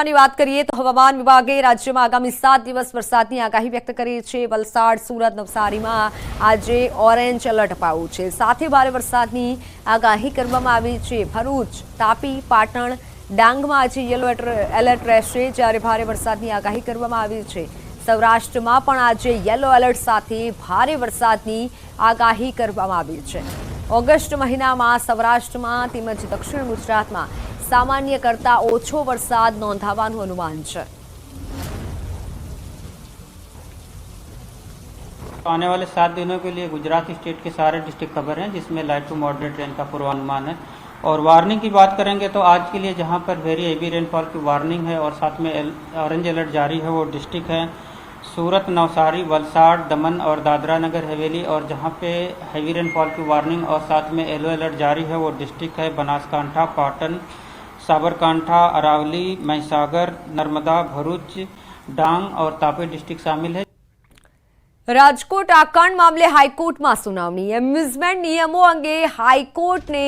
ની વાત કરીએ તો હવામાન વિભાગે રાજ્યમાં આગામી 7 દિવસ વરસાદની આગાહી વ્યક્ત કરી છે। વલસાડ, સુરત, નવસારીમાં આજે ઓરેન્જ એલર્ટ અપાયું છે। સાથે ભારે વરસાદની આગાહી કરવામાં આવી છે। ભરૂચ, તાપી, પાટણ, ડાંગમાં આજે યલો એલર્ટ રહેશે, જ્યારે ભારે વરસાદની આગાહી કરવામાં આવી છે। સૌરાષ્ટ્રમાં પણ આજે યલો એલર્ટ સાથે ભારે વરસાદની આગાહી કરવામાં આવી છે। ઓગસ્ટ મહિનામાં સૌરાષ્ટ્રમાં તેમજ દક્ષિણ ગુજરાતમાં सामान्य करता ओछो वरसाद नोंधावानुं अनुमान है। आने वाले 7 दिनों के लिए गुजरात स्टेट के सारे डिस्ट्रिक्ट कवर हैं, जिसमें लाइट टू मॉडरेट रेन का पूर्वानुमान है। और वार्निंग की बात करेंगे तो आज के लिए जहां पर वेरी हेवी रेनफॉल की वार्निंग है और साथ में ऑरेंज अलर्ट जारी है, वो डिस्ट्रिक्ट है सूरत, नवसारी, वलसाड़, दमन और दादरा नगर हवेली। और जहां पे हेवी रेनफॉल की वार्निंग और साथ में येलो अलर्ट जारी है, वो डिस्ट्रिक्ट है बनासकांठा, पाटन, साबरकांठा, अरावली, महिसागर, नर्मदा, भरूच, डांग और तापी डिस्ट्रिक्ट शामिल है। राजकोट आकांड मामले हाईकोर्ट में सुनावणी। एम्यूजमेंट नियमों अंगे हाईकोर्ट ने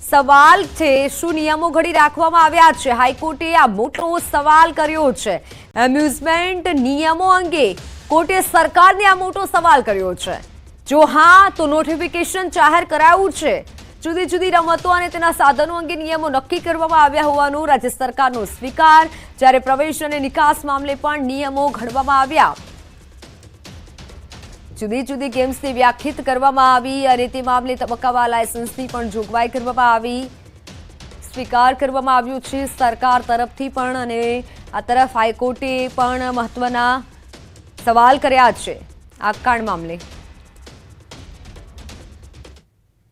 सवाल छे, शुं नियमों घड़ी राखवामां आव्या छे? हाईकोर्टे आ मोटो सवाल कर्यो छे। एम्यूजमेंट नियमों अंगे कोर्टे सरकारने आ मोटो सवाल कर्यो छे। जो हाँ तो नोटिफिकेशन जाहेर करायुं छे। जुदी जुदी रमतो अने तेना साधनों अंगे नियमों नक्की करवामां आव्या होवानुं राज्य सरकारनो स्वीकार। ज्यारे प्रवेश अने निकास मामले पण नियमों घडवामां आव्या। जुदी जुदी गेम्सने व्याख्यायित करवामां आवी अने ते मामले तबक्कावार लायसन्सनी पण जोगवाई करवामां आवी। स्वीकार करवामां आव्युं छे सरकार तरफथी पण अने आ तरफ हाईकोर्टे पण महत्वना सवाल कर्या छे आ कांड मामले।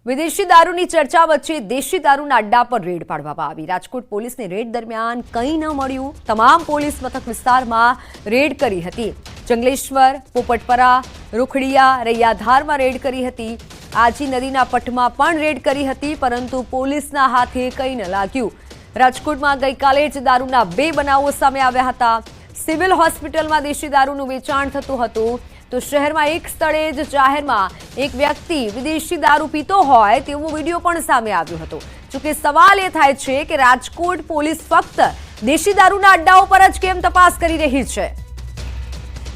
विदेशी दारूनी चर्चा वच्चे देशी दारूना अड्डा पर रेड पाडवामां आवी। राजकोट पोलीसने रेड दरमियान कंई न मळ्युं। तमाम पोलीस मथक विस्तारमां रेड करी हती। जंगलेश्वर, पोपटपरा, रुखड़िया, रैयाधारमां रेड करी हती। आजी नदीना पटमां पण रेड करी हती, परंतु पोलीसना हाथे कंई न लाग्युं। राजकोटमां गईकाले ज दारूना 2 बनावो सामे आव्या हता। सिविल होस्पिટલમાં देशी दारूનું વેચાણ થતું હતું, તો શહેરમાં એક સ્થળે જ જાહેરમાં એક વ્યક્તિ વિદેશી દારૂ પીતો હોય તેવો વિડીયો પણ સામે આવ્યો હતો। જોકે સવાલ એ થાય છે કે રાજકોટ પોલીસ ફક્ત દેશી દારૂના અડ્ડાઓ પર જ કેમ તપાસ કરી રહી છે?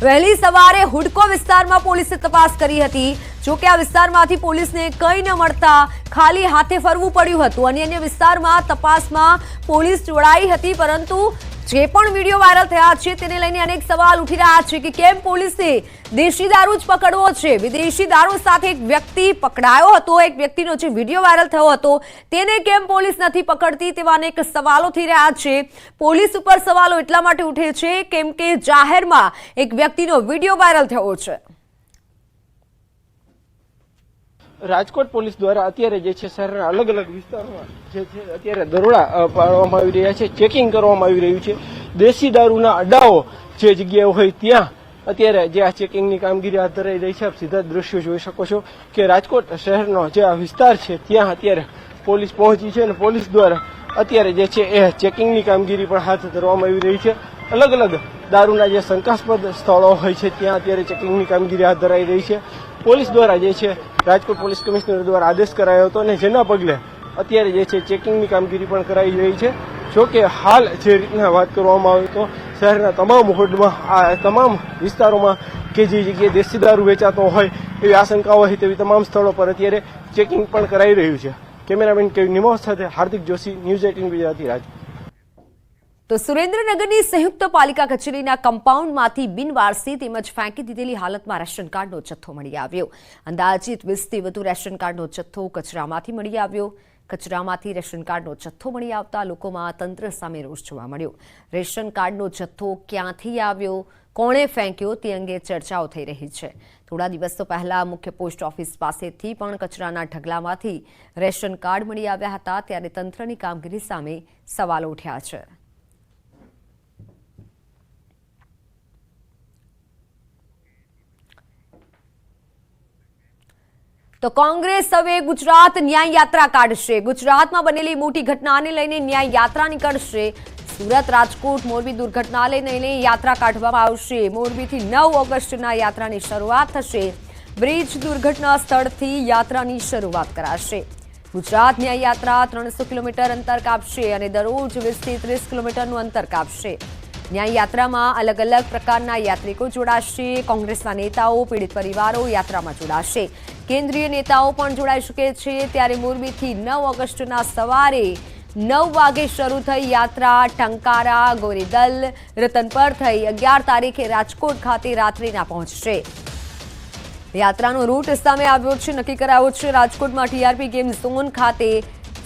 વહેલી સવારે હુડકો વિસ્તારમાં પોલીસે તપાસ કરી હતી। જોકે આ વિસ્તારમાંથી પોલીસને કંઈ ન મળતા ખાલી હાથે ફરવું પડ્યું હતું અને અન્ય વિસ્તારમાં તપાસમાં પોલીસ જોડાઈ હતી, પરંતુ જે પણ વિડીયો વાયરલ થયા છે તેને લઈને અનેક સવાલ ઉઠી રહ્યા છે કે કેમ પોલીસે દેશી દારૂ જ પકડવો છે? વિદેશી દારૂ સાથે એક વ્યક્તિ પકડાયો હતો, એક વ્યક્તિનો જે વિડીયો વાયરલ થયો હતો તેને કેમ પોલીસ નથી પકડતી? તેવા અનેક સવાલો થઈ રહ્યા છે। પોલીસ ઉપર સવાલો એટલા માટે ઉઠે છે કેમ કે જાહેરમાં એક વ્યક્તિનો વિડીયો વાયરલ થયો છે। રાજકોટ પોલીસ દ્વારા અત્યારે જે છે શહેરના અલગ અલગ વિસ્તારોમાં જે છે અત્યારે દરોડા પાડવામાં આવી રહ્યા છે, ચેકિંગ કરવામાં આવી રહ્યું છે। દેશી દારૂના અડ્ડાઓ જે જગ્યાએ હોય ત્યાં અત્યારે જે આ ચેકિંગની કામગીરી હાથ ધરાઈ રહી છે। આપ સીધા દ્રશ્યો જોઈ શકો છો કે રાજકોટ શહેરનો જે આ વિસ્તાર છે ત્યાં અત્યારે પોલીસ પહોંચી છે અને પોલીસ દ્વારા અત્યારે જે છે એ ચેકિંગની કામગીરી પણ હાથ ધરવામાં આવી રહી છે। અલગ અલગ દારૂના જે શંકાસ્પદ સ્થળો હોય છે ત્યાં અત્યારે ચેકિંગની કામગીરી હાથ ધરાઈ રહી છે। પોલીસ દ્વારા જે છે રાજકોટ પોલીસ કમિશનર દ્વારા આદેશ કરાયો હતો અને જેના પગલે અત્યારે જે છે ચેકિંગની કામગીરી પણ કરાઈ રહી છે। જોકે હાલ જે રીતના વાત કરવામાં આવે તો શહેરના તમામ હોડમાં આ તમામ વિસ્તારોમાં કે જે જગ્યાએ દેશી દારૂ વેચાતો હોય એવી આશંકાઓ હોય તેવી તમામ સ્થળો પર અત્યારે ચેકિંગ પણ કરાઈ રહ્યું છે। કેમેરામેન કેવી નિમોસ સાથે હાર્દિક જોશી, ન્યૂઝ 18 ગુજરાતી, રાજકોટ। તો સુરેન્દ્રનગરની સંયુક્ત પાલિકા કચેરીના કમ્પાઉન્ડમાંથી બિનવારસી તેમજ ફેંકી દીધેલી હાલતમાં રેશન કાર્ડનો જથ્થો મળી આવ્યો। અંદાજિત 20થી વધુ રેશન કાર્ડનો જથ્થો કચરામાંથી મળી આવ્યો। કચરામાંથી રેશન કાર્ડનો જથ્થો મળી આવતા લોકોમાં તંત્ર સામે રોષ જોવા મળ્યો। રેશન કાર્ડનો જથ્થો ક્યાંથી આવ્યો, કોણે ફેંક્યો તે અંગે ચર્ચાઓ થઈ રહી છે। થોડા દિવસો પહેલા મુખ્ય પોસ્ટ ઓફિસ પાસેથી પણ કચરાના ઢગલામાંથી રેશન કાર્ડ મળી આવ્યા હતા, ત્યારે તંત્રની કામગીરી સામે સવાલો ઉઠ્યા છે। તો કોંગ્રેસ હવે ગુજરાત ન્યાય યાત્રા કાઢશે। ગુજરાતમાં બનેલી મોટી ઘટનાને લઈને ન્યાય યાત્રા નીકળશે। સુરત, રાજકોટ, મોરબી દુર્ઘટનાને લઈને યાત્રા કાઢવામાં આવશે। મોરબીથી 9 ઓગસ્ટના યાત્રાની શરૂઆત થશે। બ્રિજ દુર્ઘટના સ્થળથી યાત્રાની શરૂઆત કરાશે। ગુજરાત ન્યાય યાત્રા 300 કિલોમીટર અંતર કાપશે અને દરરોજ 20 થી 30 કિલોમીટરનું અંતર કાપશે. ન્યાય યાત્રામાં અલગ અલગ પ્રકારના યાત્રિકો જોડાશે. કોંગ્રેસના નેતાઓ, પીડિત પરિવારો યાત્રામાં જોડાશે. કેન્દ્રીય નેતાઓ પણ જોડાઈ શકે છે. ત્યારે મોરબીથી 9 ઓગસ્ટના સવારે 9 વાગે શરૂ થઈ યાત્રા ટંકારા, ગોરીદલ, રતનપર થઈ 11 તારીખે રાજકોટ ખાતે રાત્રિના પહોંચશે. યાત્રાનો રૂટ સામે આવ્યો છે. નક્કી કરાયો છે રાજકોટમાં ટીઆરપી ગેમ ઝોન ખાતે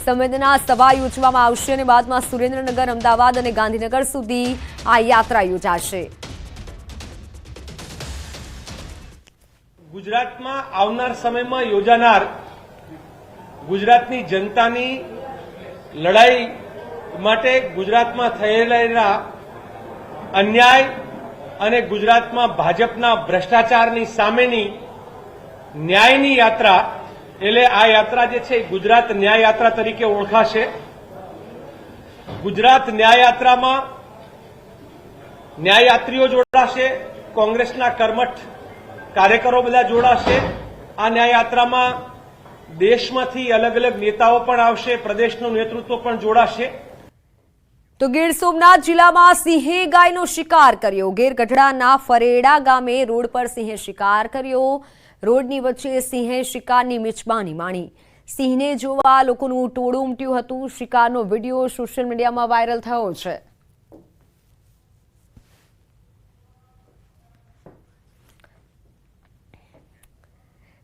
સંવેદના સભા યોજવામાં આવશે અને બાદમાં સુરેન્દ્રનગર, અમદાવાદ અને ગાંધીનગર સુધી આ યાત્રા યોજાશે. ગુજરાતમાં આવનાર સમયમાં યોજાનાર ગુજરાતની જનતાની લડાઈ માટે ગુજરાતમાં થયેલા અન્યાય અને ગુજરાતમાં ભાજપના ભ્રષ્ટાચારની સામેની ન્યાયની યાત્રા એટલે આ યાત્રા જે છે ગુજરાત ન્યાય યાત્રા તરીકે ઓળખાશે. ગુજરાત ન્યાય યાત્રામાં ન્યાયયાત્રીઓ જોડાશે, કોંગ્રેસના કર્મઠ કાર્યકરો બધા જોડાશે. આ ન્યાય યાત્રામાં દેશમાંથી અલગ અલગ નેતાઓ પણ આવશે, પ્રદેશનું નેતૃત્વ પણ જોડાશે. તો ગીર સોમનાથ જિલ્લામાં સિંહે ગાયનો શિકાર કર્યો. ગીર ગઢડાના ફરેડા ગામે રોડ પર સિંહે શિકાર કર્યો. રોડની વચ્ચે સિંહે શિકારની મિજબાની માણી. સિંહને જોવા લોકોનું ટોળું ઉમટ્યું હતું. શિકારનો વિડીયો સોશિયલ મીડિયામાં વાયરલ થયો છે.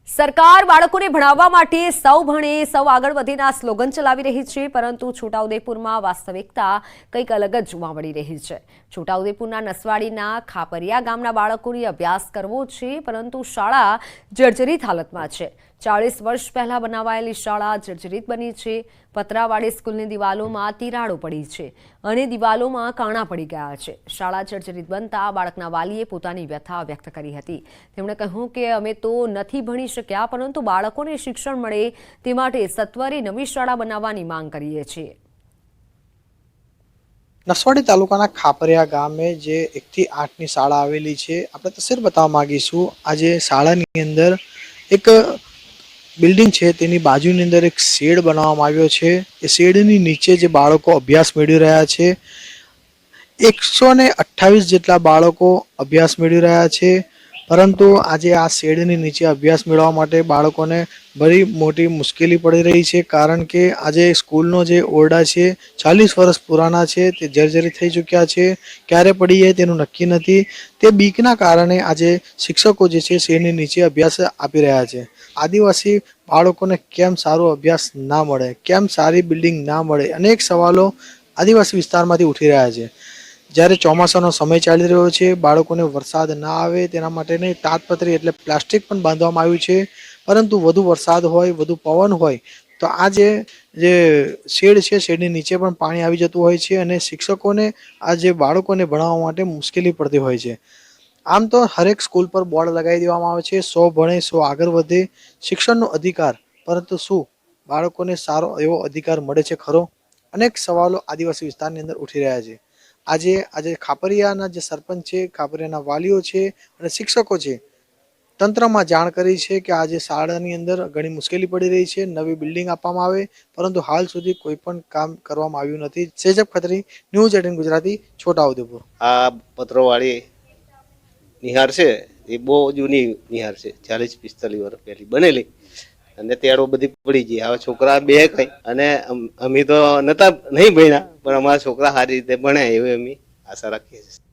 સરકાર બાળકોને ભણાવવા માટે સૌ ભણે સૌ આગળ વધેના સ્લોગન ચલાવી રહી છે, પરંતુ છોટાઉદેપુરમાં વાસ્તવિકતા કંઈક અલગ જ જોવા મળી રહી છે. છોટાઉદેપુરના નસવાડીના ખાપરિયા ગામના બાળકોને અભ્યાસ કરવો છે, પરંતુ શાળા જર્જરિત હાલતમાં છે. 40 વર્ષ પહેલા બનાવાયેલી શાળા જર્જરિત બની છે. પતરાવાળી સ્કૂલની દિવાલોમાં તિરાડો પડી છે અને દિવાલોમાં કાણા પડી ગયા છે. શાળા જર્જરિત બનતા બાળકના વાલીએ પોતાની વ્યથા વ્યક્ત કરી હતી. તેમણે કહ્યું કે અમે તો નથી ભણી શક્યા, પરંતુ બાળકોને શિક્ષણ મળે તે માટે સત્વરે નવી શાળા બનાવવાની માંગ કરીએ છીએ. નસવાડી તાલુકાના ખાપરિયા ગામે જે 1 થી 8 ની શાળા આવેલી છે, આપણે તસવીર બતાવવા માંગીશું. આજે શાળાની અંદર એક બિલ્ડિંગ છે, તેની બાજુની અંદર એક શેડ બનાવવામાં આવ્યો છે. એ શેડની નીચે જે બાળકો અભ્યાસ મેળવી રહ્યા છે, 128 જેટલા બાળકો અભ્યાસ મેળવી રહ્યા છે. પરંતુ આજે આ શેડની નીચે અભ્યાસ મેળવવા માટે બાળકોને બड़ी મોટી મુશ્કેલી પડી રહી છે, કારણ કે આજે સ્કૂલનો જે ઓરડા છે 40 વર્ષ પુરાના છે, તે જર્જરિત થઈ ચૂક્યા છે. ક્યારે પડી જાય તેનું નક્કી નથી. તે બીકના કારણે આજે શિક્ષકો જે છે શેડની નીચે અભ્યાસ આપી રહ્યા છે. આદિવાસી બાળકોને કેમ સારો અભ્યાસ ના મળે, કેમ સારી બિલ્ડિંગ ના મળે, અનેક સવાલો આદિવાસી વિસ્તારમાંથી ઉઠી રહ્યા છે. જ્યારે ચોમાસાનો સમય ચાલી રહ્યો છે, બાળકોને વરસાદ ના આવે તેના માટેની તાડપત્રી એટલે પ્લાસ્ટિક પણ બાંધવામાં આવ્યું છે. પરંતુ વધુ વરસાદ હોય, વધુ પવન હોય તો આ જે શેડ છે, શેડની નીચે પણ પાણી આવી જતું હોય છે અને શિક્ષકોને આ જે બાળકોને ભણાવવા માટે મુશ્કેલી પડતી હોય છે. આમ તો હરેક સ્કૂલ પર બોર્ડ લગાવી દેવામાં આવે છે, 100 ભણે 100 આગળ વધે, શિક્ષણનો અધિકાર. પરંતુ શું બાળકોને સારો એવો અધિકાર મળે છે ખરો? અનેક સવાલો આદિવાસી વિસ્તારની અંદર ઉઠી રહ્યા છે. આજે ખાપરિયાના જે સરપંચ છે, ખાપરિયાના વાલીઓ છે અને શિક્ષકો છે, તંત્રમાં જાણ કરી છે કે આજે શાળાની અંદર ઘણી મુશ્કેલી પડી રહી છે, નવી બિલ્ડિંગ આપવામાં આવે, પરંતુ હાલ સુધી કોઈ પણ કામ કરવામાં આવ્યું નથી. સેજબ ખત્રી, ન્યૂઝ 18 ગુજરાતી, છોટાઉદેપુર. આ પત્રોવાળી નિહાર છે એ બહુ જૂની નિહાર છે, 40-45 વર્ષ પહેલી બનેલી અને તેડો બધી પડી ગઈ. હવે છોકરા બે કઈ અને અમે તો નહીં ભણ્યા, પણ અમારા છોકરા સારી રીતે ભણ્યા એવી અમે આશા રાખીએ છીએ.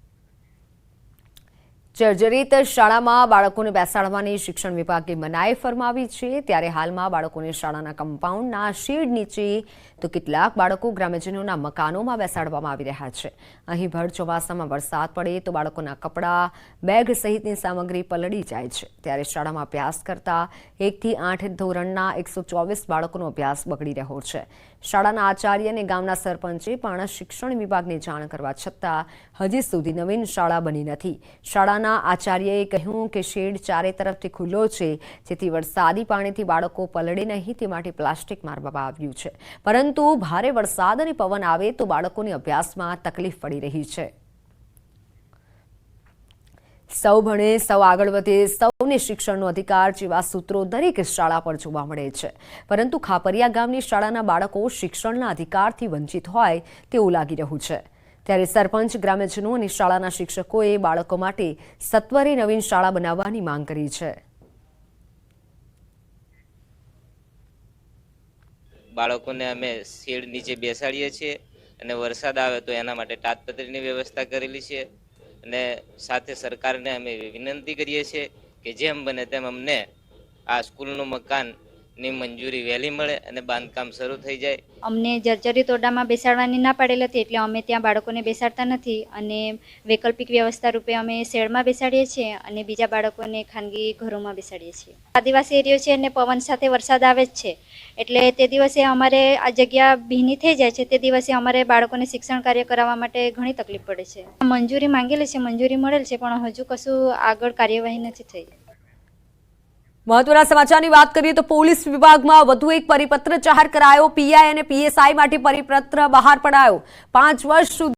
જર્જરિત શાળામાં બાળકોને બેસાડવાની શિક્ષણ વિભાગે મનાઈ ફરમાવી છે. ત્યારે હાલમાં બાળકોને શાળાના કમ્પાઉન્ડના શેડ નીચે તો કેટલાક બાળકો ગ્રામ્યજનોના મકાનોમાં બેસાડવામાં આવી રહ્યા છે. અહીં ભર ચોમાસામાં વરસાદ પડે તો બાળકોના કપડાં, બેગ સહિતની સામગ્રી પલળી જાય છે. ત્યારે શાળામાં અભ્યાસ કરતા 1 થી 8 ધોરણના 124 બાળકોનો અભ્યાસ બગડી રહ્યો છે. શાળાના આચાર્ય અને ગામના સરપંચે પણ શિક્ષણ વિભાગને જાણ કરવા છતાં હજી સુધી નવીન શાળા બની નથી. શાળાના આચાર્યએ કહ્યું કે શેડ ચારે તરફથી ખુલ્લો છે, જેથી વરસાદી પાણીથી બાળકો પલળે નહીં તે માટે પ્લાસ્ટિક મારવામાં આવ્યું છે. પરંતુ ભારે વરસાદ અને પવન આવે તો બાળકોને અભ્યાસમાં તકલીફ પડી રહી છે. સૌ ભણે સૌ આગળ વધે, સૌ બાળકોને શિક્ષણનો અધિકાર જેવા સૂત્રો દરેક શાળા પર જોવા મળે છે, પરંતુ ખાપરિયા ગામની શાળાના બાળકો શિક્ષણના અધિકારથી વંચિત હોય તેવું લાગી રહ્યું છે। ત્યારે સરપંચ, ગ્રામ્યજનો અને શાળાના શિક્ષકોએ બાળકો માટે સત્વરે નવીન શાળા બનાવવાની માંગ કરી છે। બાળકોને અમે શેડ નીચે બેસાડીએ છીએ અને વરસાદ આવે તો એના માટે તાડપત્રીની વ્યવસ્થા કરેલી છે અને સાથે સરકારને અમે વિનંતી કરીએ છીએ કે જેમ બને તેમ અમને આ સ્કૂલનું મકાનની મંજૂરી વહેલી મળે અને બાંધકામ શરૂ થઈ જાય। અમને જર્જરિત ઓરડામાં બેસાડવાની ના પાડેલ હતી એટલે અમે ત્યાં બાળકોને બેસાડતા નથી અને વૈકલ્પિક વ્યવસ્થા રૂપે અમે શેડમાં બેસાડીએ છીએ અને બીજા બાળકોને ખાનગી ઘરોમાં બેસાડીએ છીએ। આદિવાસી એરિયો છે અને પવન સાથે વરસાદ આવે જ છે એટલે તે દિવસે અમારે આ જગ્યા ભીની થઈ જાય છે, તે દિવસે અમારે બાળકોને શિક્ષણ કાર્ય કરાવવા માટે ઘણી તકલીફ પડે છે। મંજૂરી માંગેલી છે, મંજૂરી મળેલ છે, પણ હજુ કશું આગળ કાર્યવાહી નથી થઈ। મહત્વના સમાચારની વાત કરીએ તો પોલીસ વિભાગમાં વધુ એક પરિપત્ર જાહેર કરાયો। પીઆઈ અને પીએસઆઈ માટે પરિપત્ર બહાર પડાયો। 5 વર્ષ સુધી